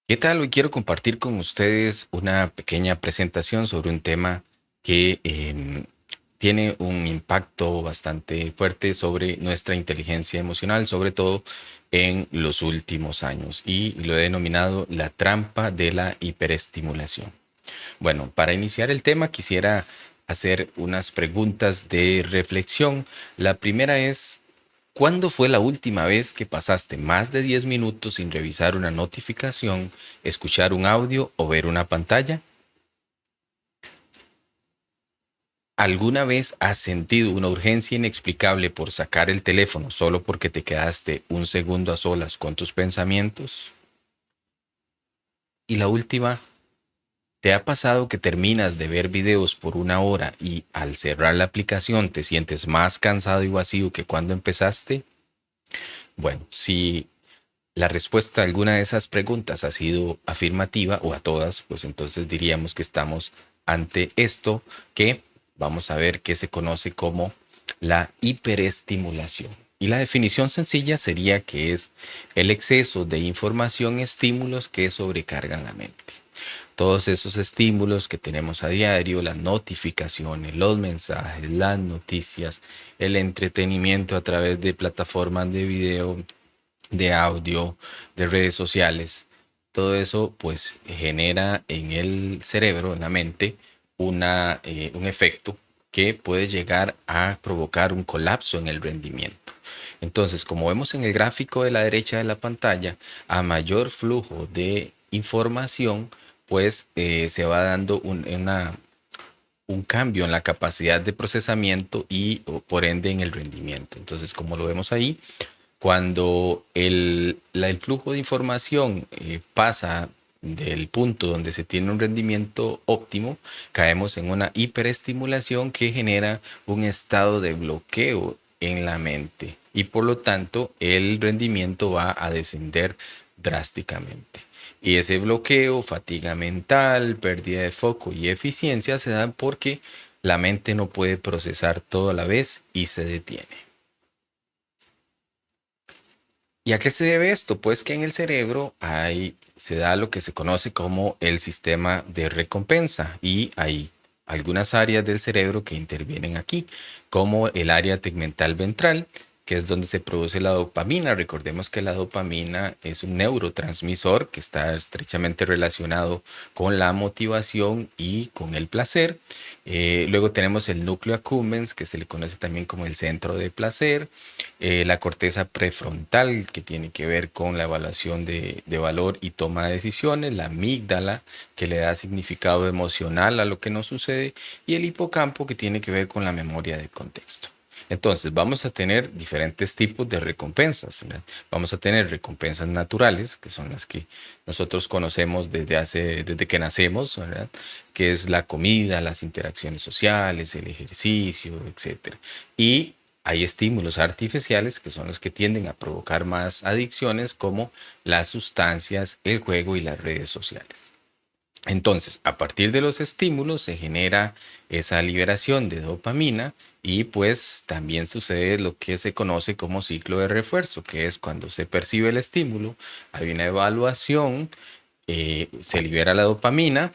¿Qué tal? Hoy quiero compartir con ustedes una pequeña presentación sobre un tema que tiene un impacto bastante fuerte sobre nuestra inteligencia emocional, sobre todo en los últimos años, y lo he denominado la trampa de la hiperestimulación. Bueno, para iniciar el tema quisiera hacer unas preguntas de reflexión. La primera es, ¿cuándo fue la última vez que pasaste más de 10 minutos sin revisar una notificación, escuchar un audio o ver una pantalla? ¿Alguna vez has sentido una urgencia inexplicable por sacar el teléfono solo porque te quedaste un segundo a solas con tus pensamientos? Y la última, ¿te ha pasado que terminas de ver videos por una hora y al cerrar la aplicación te sientes más cansado y vacío que cuando empezaste? Bueno, si la respuesta a alguna de esas preguntas ha sido afirmativa o a todas, pues entonces diríamos que estamos ante esto que vamos a ver que se conoce como la hiperestimulación. Y la definición sencilla sería que es el exceso de información y estímulos que sobrecargan la mente. Todos esos estímulos que tenemos a diario, las notificaciones, los mensajes, las noticias, el entretenimiento a través de plataformas de video, de audio, de redes sociales, todo eso pues genera en el cerebro, en la mente, un efecto que puede llegar a provocar un colapso en el rendimiento. Entonces, como vemos en el gráfico de la derecha de la pantalla, a mayor flujo de información, pues se va dando un cambio en la capacidad de procesamiento y por ende en el rendimiento. Entonces, como lo vemos ahí, cuando el flujo de información pasa del punto donde se tiene un rendimiento óptimo, caemos en una hiperestimulación que genera un estado de bloqueo en la mente y por lo tanto el rendimiento va a descender drásticamente. Y ese bloqueo, fatiga mental, pérdida de foco y eficiencia se dan porque la mente no puede procesar todo a la vez y se detiene. ¿Y a qué se debe esto? Pues que en el cerebro se da lo que se conoce como el sistema de recompensa y hay algunas áreas del cerebro que intervienen aquí, como el área tegmental ventral, que es donde se produce la dopamina. Recordemos que la dopamina es un neurotransmisor que está estrechamente relacionado con la motivación y con el placer. Luego tenemos el núcleo accumbens, que se le conoce también como el centro de placer, la corteza prefrontal, que tiene que ver con la evaluación de valor y toma de decisiones, la amígdala, que le da significado emocional a lo que nos sucede, y el hipocampo, que tiene que ver con la memoria de contexto. Entonces, vamos a tener diferentes tipos de recompensas, ¿verdad? Vamos a tener recompensas naturales, que son las que nosotros conocemos desde que nacemos, ¿verdad? Que es la comida, las interacciones sociales, el ejercicio, etcétera. Y hay estímulos artificiales que son los que tienden a provocar más adicciones, como las sustancias, el juego y las redes sociales. Entonces, a partir de los estímulos se genera esa liberación de dopamina y pues también sucede lo que se conoce como ciclo de refuerzo, que es cuando se percibe el estímulo, hay una evaluación, se libera la dopamina,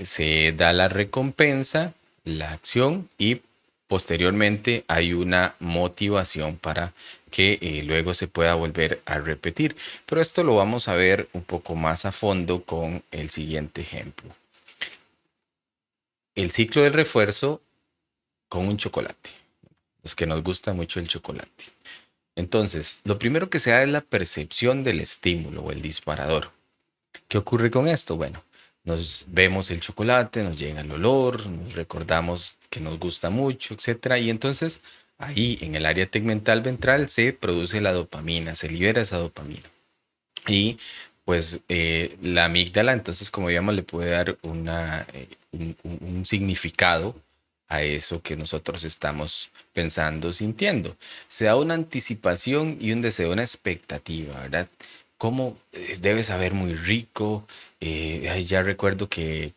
se da la recompensa, la acción y posteriormente hay una motivación para que luego se pueda volver a repetir. Pero esto lo vamos a ver un poco más a fondo con el siguiente ejemplo. El ciclo del refuerzo con un chocolate. Los que nos gusta mucho el chocolate. Entonces, lo primero que se da es la percepción del estímulo o el disparador. ¿Qué ocurre con esto? Bueno, nos vemos el chocolate, nos llega el olor, nos recordamos que nos gusta mucho, etcétera. Y entonces ahí en el área tegmental ventral se produce la dopamina, se libera esa dopamina. Y pues la amígdala, entonces como digamos, le puede dar un significado a eso que nosotros estamos pensando, sintiendo. Se da una anticipación y un deseo, una expectativa, ¿verdad? Como debe saber muy rico. Ay, ya recuerdo que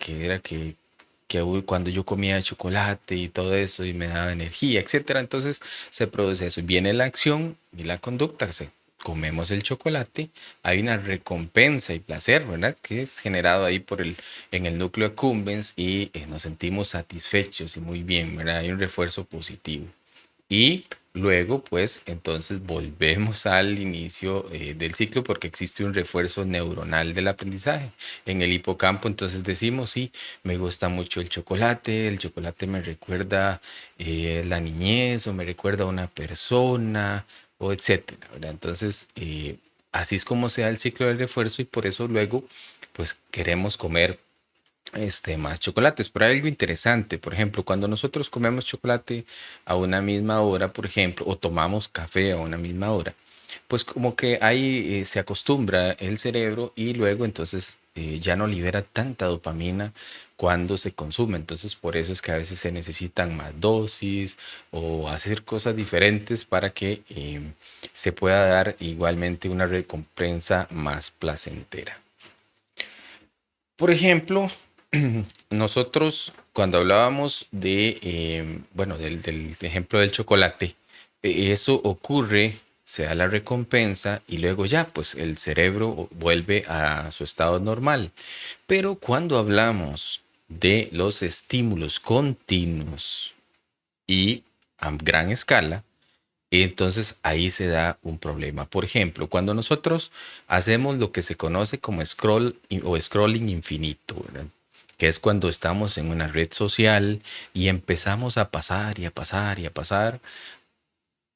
cuando yo comía chocolate y todo eso y me daba energía, etcétera. Entonces se produce eso. Viene la acción y la conducta. comemos el chocolate, hay una recompensa y placer, ¿verdad? Que es generado ahí en el núcleo accumbens y nos sentimos satisfechos y muy bien, ¿verdad? Hay un refuerzo positivo. Y luego, pues, entonces volvemos al inicio del ciclo porque existe un refuerzo neuronal del aprendizaje. En el hipocampo, entonces decimos, sí, me gusta mucho el chocolate me recuerda la niñez o me recuerda a una persona o etcétera, ¿verdad? Entonces, así es como se da el ciclo del refuerzo y por eso luego, pues, queremos comer más chocolates. Pero hay algo interesante, por ejemplo, cuando nosotros comemos chocolate a una misma hora, por ejemplo, o tomamos café a una misma hora, pues como que ahí se acostumbra el cerebro y luego entonces ya no libera tanta dopamina cuando se consume. Entonces por eso es que a veces se necesitan más dosis o hacer cosas diferentes para que se pueda dar igualmente una recompensa más placentera. Por ejemplo, nosotros cuando hablábamos de, bueno, del ejemplo del chocolate, eso ocurre, se da la recompensa y luego ya, pues el cerebro vuelve a su estado normal. Pero cuando hablamos de los estímulos continuos y a gran escala, entonces ahí se da un problema. Por ejemplo, cuando nosotros hacemos lo que se conoce como o scrolling infinito, ¿verdad? Que es cuando estamos en una red social y empezamos a pasar y a pasar y a pasar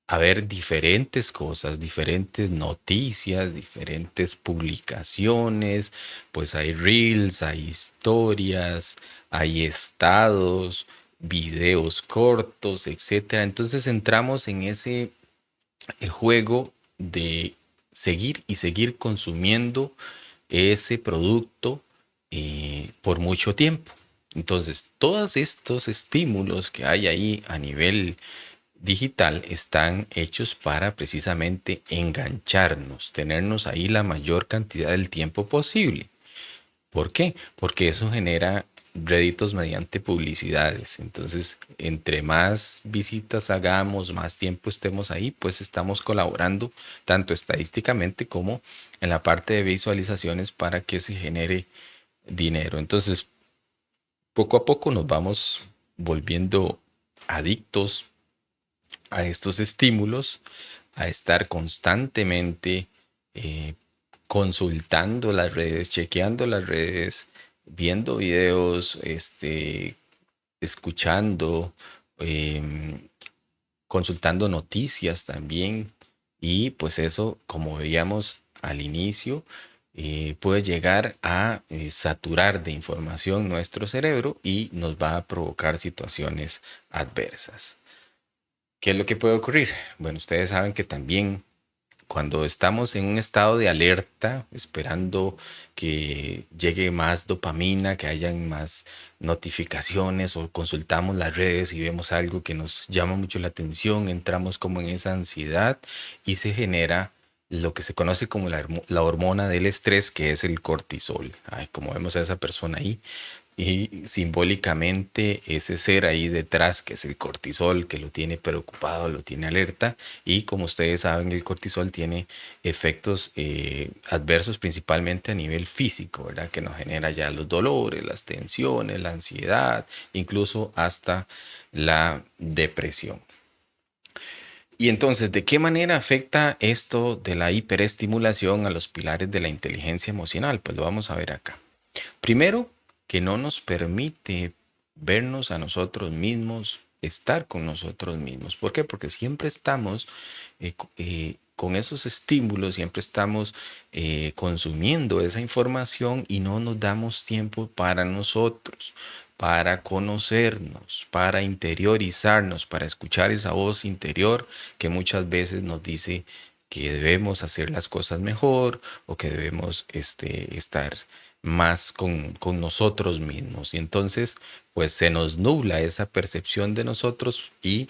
a ver diferentes cosas, diferentes noticias, diferentes publicaciones, pues hay reels, hay historias, hay estados, videos cortos, etcétera. Entonces entramos en ese juego de seguir y seguir consumiendo ese producto por mucho tiempo. Entonces, todos estos estímulos que hay ahí a nivel digital están hechos para precisamente engancharnos, tenernos ahí la mayor cantidad del tiempo posible. ¿Por qué? Porque eso genera réditos mediante publicidades. Entonces, entre más visitas hagamos, más tiempo estemos ahí, pues estamos colaborando tanto estadísticamente como en la parte de visualizaciones para que se genere dinero. Entonces, poco a poco nos vamos volviendo adictos a estos estímulos, a estar constantemente eh, consultando las redes, chequeando las redes, viendo videos, escuchando, em, consultando noticias también. Y pues eso, como veíamos al inicio, puede llegar a saturar de información nuestro cerebro y nos va a provocar situaciones adversas. ¿Qué es lo que puede ocurrir? Bueno, ustedes saben que también cuando estamos en un estado de alerta, esperando que llegue más dopamina, que hayan más notificaciones o consultamos las redes y vemos algo que nos llama mucho la atención, entramos como en esa ansiedad y se genera lo que se conoce como la hormona del estrés, que es el cortisol. Ay, como vemos a esa persona ahí, y simbólicamente ese ser ahí detrás, que es el cortisol, que lo tiene preocupado, lo tiene alerta. Y como ustedes saben, el cortisol tiene efectos adversos principalmente a nivel físico, ¿verdad? Que nos genera ya los dolores, las tensiones, la ansiedad, incluso hasta la depresión. Y entonces, ¿de qué manera afecta esto de la hiperestimulación a los pilares de la inteligencia emocional? Pues lo vamos a ver acá. Primero, que no nos permite vernos a nosotros mismos, estar con nosotros mismos. ¿Por qué? Porque siempre estamos con esos estímulos, siempre estamos consumiendo esa información y no nos damos tiempo para nosotros, para conocernos, para interiorizarnos, para escuchar esa voz interior que muchas veces nos dice que debemos hacer las cosas mejor o que debemos estar más con nosotros mismos. Y entonces, pues se nos nubla esa percepción de nosotros y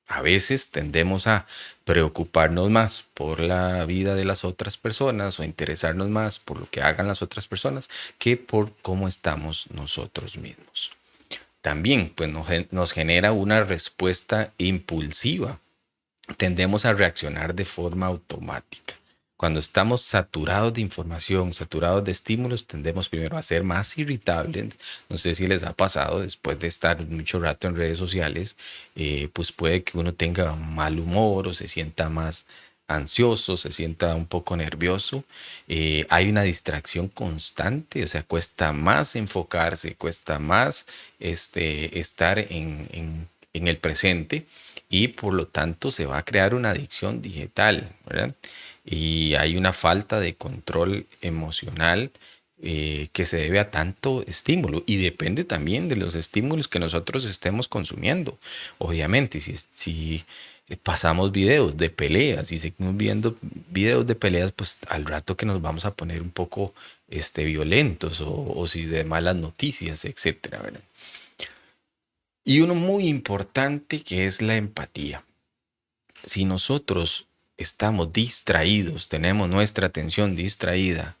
a veces tendemos a preocuparnos más por la vida de las otras personas o interesarnos más por lo que hagan las otras personas que por cómo estamos nosotros mismos. También, pues nos genera una respuesta impulsiva. Tendemos a reaccionar de forma automática. Cuando estamos saturados de información, saturados de estímulos, tendemos primero a ser más irritables. No sé si les ha pasado después de estar mucho rato en redes sociales, pues puede que uno tenga mal humor o se sienta más ansioso, se sienta un poco nervioso. Hay una distracción constante, o sea, cuesta más enfocarse, cuesta más estar en el presente y por lo tanto se va a crear una adicción digital, ¿verdad? Y hay una falta de control emocional que se debe a tanto estímulo y depende también de los estímulos que nosotros estemos consumiendo. Obviamente, si pasamos videos de peleas y seguimos viendo videos de peleas, pues al rato que nos vamos a poner un poco violentos o si de malas noticias, etcétera, ¿verdad? Y uno muy importante que es la empatía. Si nosotros estamos distraídos, tenemos nuestra atención distraída,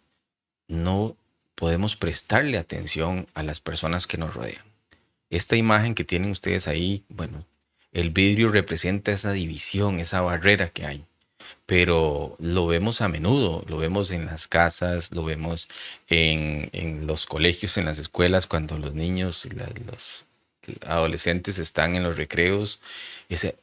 no podemos prestarle atención a las personas que nos rodean. Esta imagen que tienen ustedes ahí, bueno, el vidrio representa esa división, esa barrera que hay, pero lo vemos a menudo, lo vemos en las casas, lo vemos en los colegios, en las escuelas, cuando los niños, los adolescentes están en los recreos. Ese,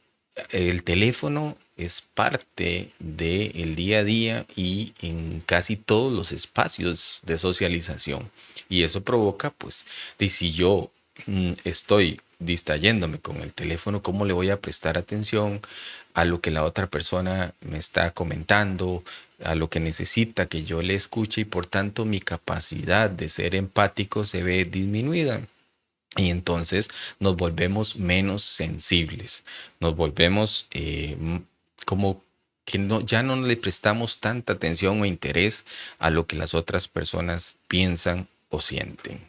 el teléfono es parte del día a día y en casi todos los espacios de socialización. Y eso provoca, pues, de si yo estoy distrayéndome con el teléfono, ¿cómo le voy a prestar atención a lo que la otra persona me está comentando, a lo que necesita que yo le escuche y por tanto mi capacidad de ser empático se ve disminuida? Y entonces nos volvemos menos sensibles, nos volvemos como que no, ya no le prestamos tanta atención o interés a lo que las otras personas piensan o sienten.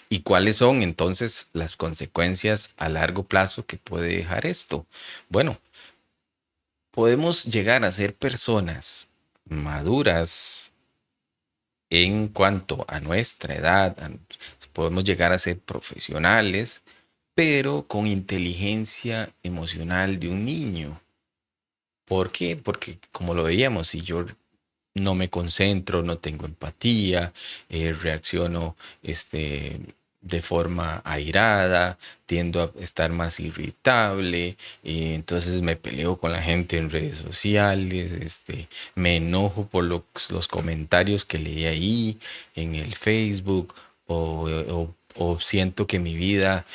¿Y cuáles son entonces las consecuencias a largo plazo que puede dejar esto? Bueno, podemos llegar a ser personas maduras en cuanto a nuestra edad, podemos llegar a ser profesionales, pero con inteligencia emocional de un niño. ¿Por qué? Porque como lo veíamos, si yo no me concentro, no tengo empatía, reacciono de forma airada, tiendo a estar más irritable, entonces me peleo con la gente en redes sociales, me enojo por los comentarios que leí ahí en el Facebook o siento que mi vida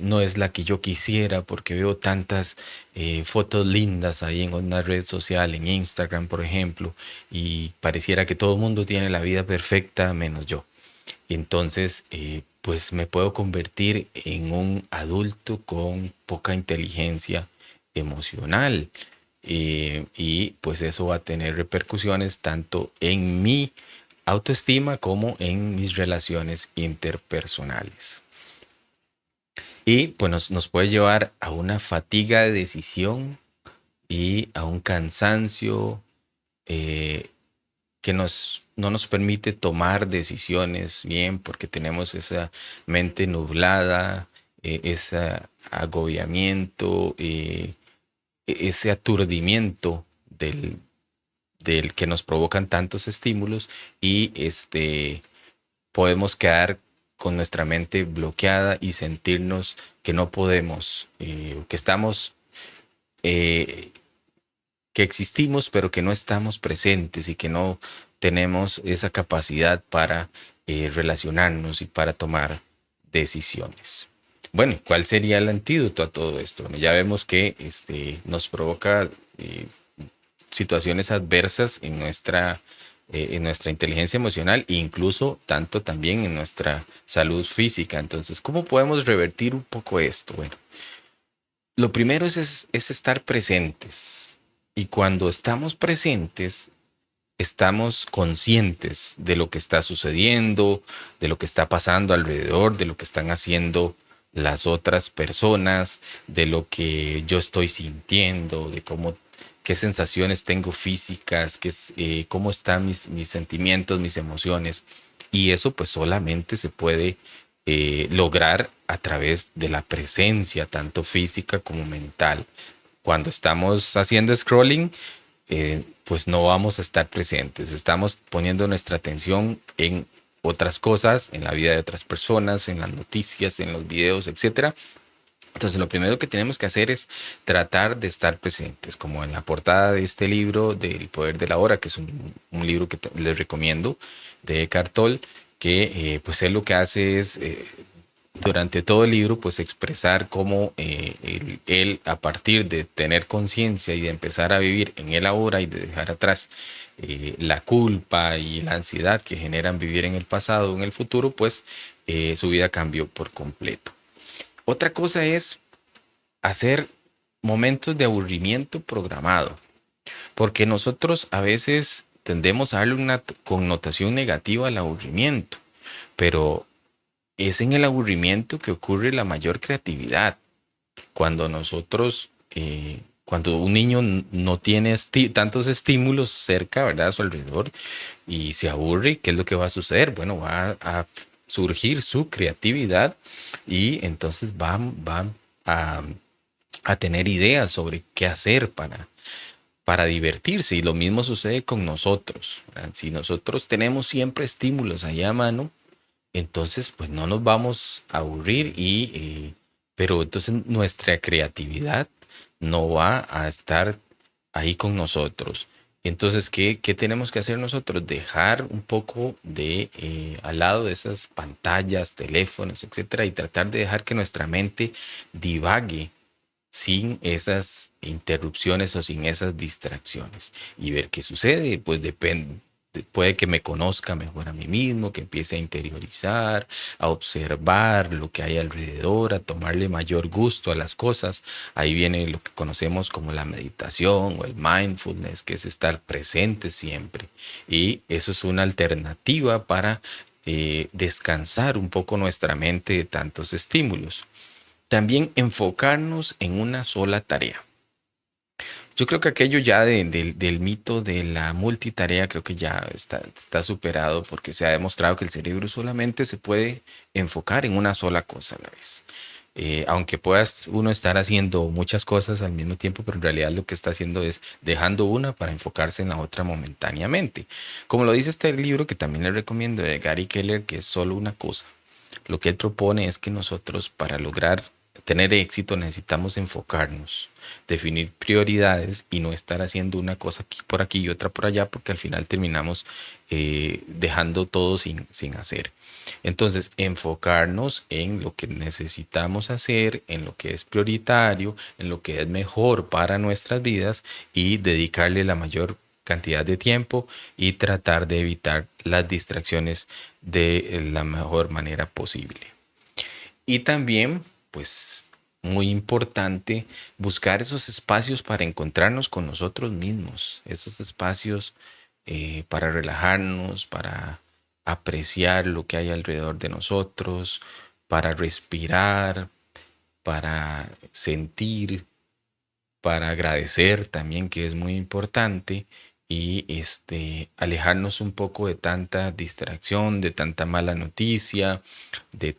no es la que yo quisiera porque veo tantas fotos lindas ahí en una red social, en Instagram, por ejemplo, y pareciera que todo el mundo tiene la vida perfecta menos yo. Entonces, pues me puedo convertir en un adulto con poca inteligencia emocional. Y pues eso va a tener repercusiones tanto en mi autoestima como en mis relaciones interpersonales. Y pues nos puede llevar a una fatiga de decisión y a un cansancio eh, que no nos permite tomar decisiones bien porque tenemos esa mente nublada, ese agobiamiento, ese aturdimiento del que nos provocan tantos estímulos y podemos quedar con nuestra mente bloqueada y sentirnos que no podemos, que estamos, eh, que existimos, pero que no estamos presentes y que no tenemos esa capacidad para relacionarnos y para tomar decisiones. Bueno, ¿cuál sería el antídoto a todo esto? Bueno, ya vemos que nos provoca situaciones adversas en nuestra inteligencia emocional e incluso tanto también en nuestra salud física. Entonces, ¿cómo podemos revertir un poco esto? Bueno, lo primero es estar presentes. Y cuando estamos presentes, estamos conscientes de lo que está sucediendo, de lo que está pasando alrededor, de lo que están haciendo las otras personas, de lo que yo estoy sintiendo, de qué sensaciones tengo físicas, cómo están mis sentimientos, mis emociones. Y eso pues solamente se puede lograr a través de la presencia, tanto física como mental. Cuando estamos haciendo scrolling, pues no vamos a estar presentes. Estamos poniendo nuestra atención en otras cosas, en la vida de otras personas, en las noticias, en los videos, etcétera. Entonces, lo primero que tenemos que hacer es tratar de estar presentes, como en la portada de este libro del Poder de la Hora, que es un libro que les recomiendo, de Eckhart Tolle, que pues él lo que hace es durante todo el libro, pues expresar cómo él, a partir de tener conciencia y de empezar a vivir en el ahora y de dejar atrás la culpa y la ansiedad que generan vivir en el pasado o en el futuro, pues su vida cambió por completo. Otra cosa es hacer momentos de aburrimiento programado, porque nosotros a veces tendemos a darle una connotación negativa al aburrimiento, pero es en el aburrimiento que ocurre la mayor creatividad. Cuando nosotros, cuando un niño no tiene tantos estímulos cerca, ¿verdad? A su alrededor y se aburre, ¿qué es lo que va a suceder? Bueno, va a surgir su creatividad y entonces va a, a tener ideas sobre qué hacer para divertirse. Y lo mismo sucede con nosotros, ¿verdad? Si nosotros tenemos siempre estímulos allá a mano, entonces pues no nos vamos a aburrir pero entonces nuestra creatividad no va a estar ahí con nosotros. Entonces, ¿qué tenemos que hacer nosotros? Dejar un poco de al lado de esas pantallas, teléfonos, etcétera, y tratar de dejar que nuestra mente divague sin esas interrupciones o sin esas distracciones y ver qué sucede, pues depende. Puede que me conozca mejor a mí mismo, que empiece a interiorizar, a observar lo que hay alrededor, a tomarle mayor gusto a las cosas. Ahí viene lo que conocemos como la meditación o el mindfulness, que es estar presente siempre. Y eso es una alternativa para descansar un poco nuestra mente de tantos estímulos. También enfocarnos en una sola tarea. Yo creo que aquello ya del mito de la multitarea creo que ya está superado porque se ha demostrado que el cerebro solamente se puede enfocar en una sola cosa a la vez. Aunque puedas uno estar haciendo muchas cosas al mismo tiempo, pero en realidad lo que está haciendo es dejando una para enfocarse en la otra momentáneamente. Como lo dice este libro que también le recomiendo de Gary Keller, que es solo una cosa. Lo que él propone es que nosotros para lograr tener éxito necesitamos enfocarnos, definir prioridades y no estar haciendo una cosa aquí y otra por allá porque al final terminamos dejando todo sin hacer. Entonces, enfocarnos en lo que necesitamos hacer, en lo que es prioritario, en lo que es mejor para nuestras vidas y dedicarle la mayor cantidad de tiempo y tratar de evitar las distracciones de la mejor manera posible. Y también, pues, muy importante, buscar esos espacios para encontrarnos con nosotros mismos, esos espacios para relajarnos, para apreciar lo que hay alrededor de nosotros, para respirar, para sentir, para agradecer también, que es muy importante, y alejarnos un poco de tanta distracción, de tanta mala noticia, de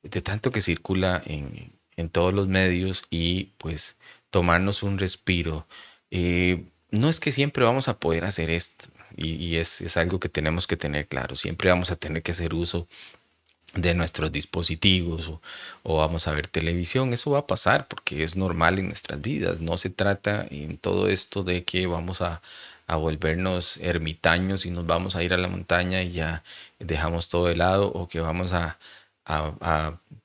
de tanto que circula en todos los medios y pues tomarnos un respiro. No es que siempre vamos a poder hacer esto y es algo que tenemos que tener claro. Siempre vamos a tener que hacer uso de nuestros dispositivos o vamos a ver televisión. Eso va a pasar porque es normal en nuestras vidas. No se trata en todo esto de que vamos a volvernos ermitaños y nos vamos a ir a la montaña y ya dejamos todo de lado o que vamos a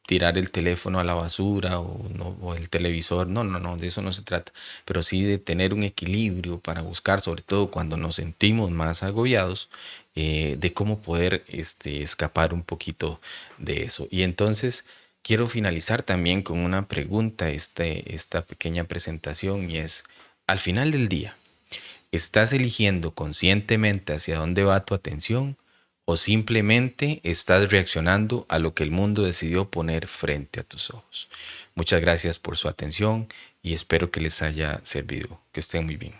tirar el teléfono a la basura o el televisor. No, no, no, de eso no se trata. Pero sí de tener un equilibrio para buscar, sobre todo cuando nos sentimos más agobiados, de cómo poder escapar un poquito de eso. Y entonces quiero finalizar también con una pregunta, esta pequeña presentación, y es, al final del día, ¿estás eligiendo conscientemente hacia dónde va tu atención o simplemente estás reaccionando a lo que el mundo decidió poner frente a tus ojos? Muchas gracias por su atención y espero que les haya servido. Que estén muy bien.